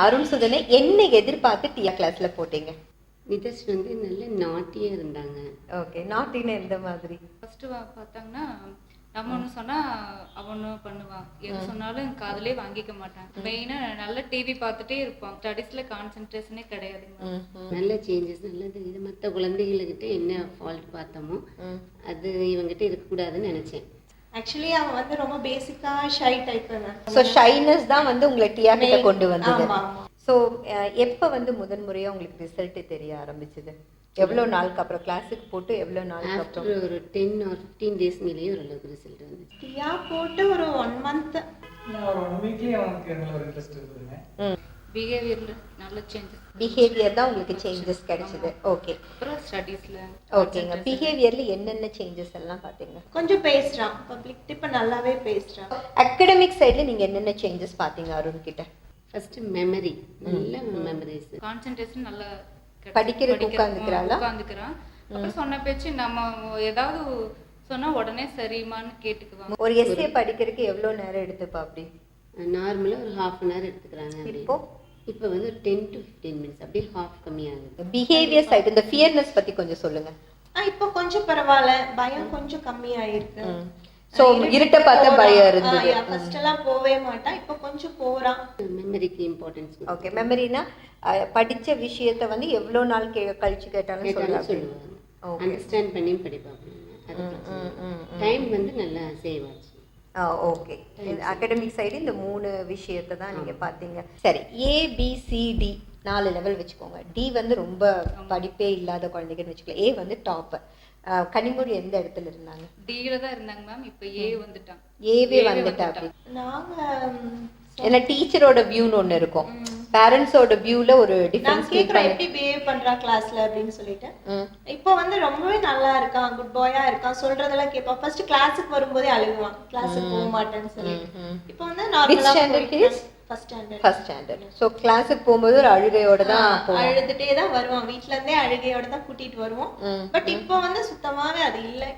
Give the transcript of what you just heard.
அருண் சுதனை என்ன எதிர்பார்த்து டியா கிளாஸ்ல போட்டீங்க? நிதர்ஷ் வந்து நல்ல நாட்டியே இருந்தாங்க. ஓகே, நாட்டின்னு எந்த மாதிரி? ஃபர்ஸ்ட் பார்த்தாங்கன்னா நம்ம ஒன்று சொன்னா அவன் ஒன்று பண்ணுவான், எது சொன்னாலும் காதுலயே வாங்கிக்க மாட்டான். மெயினா நல்ல டிவி பார்த்துட்டே இருப்பான், ஸ்டடீஸ்ல கான்சென்ட்ரேஷனே கிடையாதுங்க. நல்ல சேஞ்சஸ், நல்லது. இது மற்ற குழந்தைகள்கிட்ட என்ன ஃபால்ட் பார்த்தோமோ அது இவங்ககிட்ட இருக்கக்கூடாதுன்னு நினைச்சேன். ஆக்சுவலி அவன் வந்து ரொம்ப பேசிக்கா ஷை டைப். ஸோ ஷைனஸ் தான் வந்து உங்களை டியா கிட்ட கொண்டு வந்தது. ஆமா. ஸோ எப்போ வந்து முதன்முறையாக உங்களுக்கு ரிசல்ட் தெரிய ஆரம்பிச்சது? எவ்வளோ நாளுக்கு அப்புறம்? கிளாஸுக்கு போட்டு எவ்வளோ நாளுக்கு அப்புறம்? ஒரு 10 or 15 டேஸ் மேலேயே ஓரளவுக்கு ரிசல்ட் வந்துச்சு. டியா போட்டு ஒரு 1 month, ஒரு 1 வீக்லயே அவனுக்கு நல்ல ஒரு இன்ட்ரெஸ்ட் இருக்குதுங்க. பிஹேவியர்ல நல்ல சேஞ்சஸ். பிஹேவியர் தான் உங்களுக்கு சேஞ்சஸ் கிடைச்சது. ஓகே, அப்புறம் ஸ்டடீஸ்ல ஓகேங்க. பிஹேவியர்ல என்னென்ன சேஞ்சஸ் எல்லாம் பார்த்தீங்க? கொஞ்சம் பேசுறான், பப்ளிக் இப்ப நல்லாவே பேசுறான். அகடமிக் சைடுல நீங்க என்னென்ன சேஞ்சஸ் பார்த்தீங்க அருண் கிட்ட? ஃபர்ஸ்ட் மெமரி, நல்ல மெமரிஸ். கான்சென்ட்ரேஷன் நல்லா படிக்கிறதுக்கு உட்காந்துக்கிறாளா? உட்காந்துக்கிறான். அப்புறம் சொன்ன பேச்சு நம்ம ஏதாவது சொன்னா உடனே சரிமான்னு கேட்டுக்குவாங்க. ஒரு எஸ்ஏ படிக்கிறதுக்கு எவ்வளோ நேரம் எடுத்துப்பா அப்படி? நார்மலாக ஒரு 1/2 an hour எடுத்துக்கிறாங்க. இப்போ வந்து ஒரு 10 to 15 minutes, அப்படியே ஹாஃப் கம்மியாகுது. பிஹேவியர் சைடு இந்த ஃபியர்னஸ் பத்தி கொஞ்சம் சொல்லுங்க. இப்போ கொஞ்சம் பரவாயில்ல, பயம் கொஞ்சம் கம்மியாயிருக்கு. சோ இருட்ட பார்த்த பயம் இருந்தது. ஃபர்ஸ்ட் எல்லாம் போவே மாட்டான், இப்போ கொஞ்சம் போறான். மெமரிக்கு இம்பார்ட்டன்ஸ். ஓகே, மெமரினா படிச்ச விஷயத்தை வந்து எவ்வளோ நாள் கழிச்சு கேட்டாலும் சொல்லுவாங்க. அண்டர்ஸ்டாண்ட் பண்ணி படிப்பாங்க. டைம் வந்து நல்லா சேவ் ஆச்சு. ஓகே, அகடமிக் சைடு இந்த 3 விஷயத்தை தான் நீங்க பாத்தீங்க. சரி, ABCD 4 லெவல் வச்சுக்கோங்க. டி வந்து ரொம்ப படிப்பே இல்லாத குழந்தைங்கன்னு வச்சுக்கலாம். ஏ வந்து டாப். கனிமொழி எந்த இடத்துல இருந்தாங்க? டில தான் இருந்தாங்க மேம். இப்போ ஏ வந்துட்டாங்க. ஏவே வந்துட்டா. அப்படி நாங்க ஏன்னா டீச்சரோட வியூன்னு ஒன்று இருக்கும், பேரண்ட்ஸோட வியூல ஒரு டிஃபரன்ஸ். கேக்குறேன் எப்படி பிஹேவ் பண்றான் கிளாஸ்ல அப்படின்னு சொல்லிட்டு. இப்போ வந்து ரொம்பவே நல்லா இருக்கான், குட் பாயா இருக்கான், சொல்றதெல்லாம் கேட்பான். ஃபர்ஸ்ட் கிளாஸுக்கு வரும்போதே அழுகுவான், கிளாஸுக்கு போக மாட்டேன்னு சொல்லிட்டு. இப்போ வந்து நார்மலா ஃபர்ஸ்ட் ஸ்டாண்டர்ட். சோ கிளாஸுக்கு போகும்போது ஒரு அழுகையோட தான் அழுதுட்டே தான் வருவான். வீட்ல இருந்தே அழுகையோட தான் கூட்டிட்டு வருவோம். பட் இப்போ வந்து சுத்தமாவே அது இல்லை.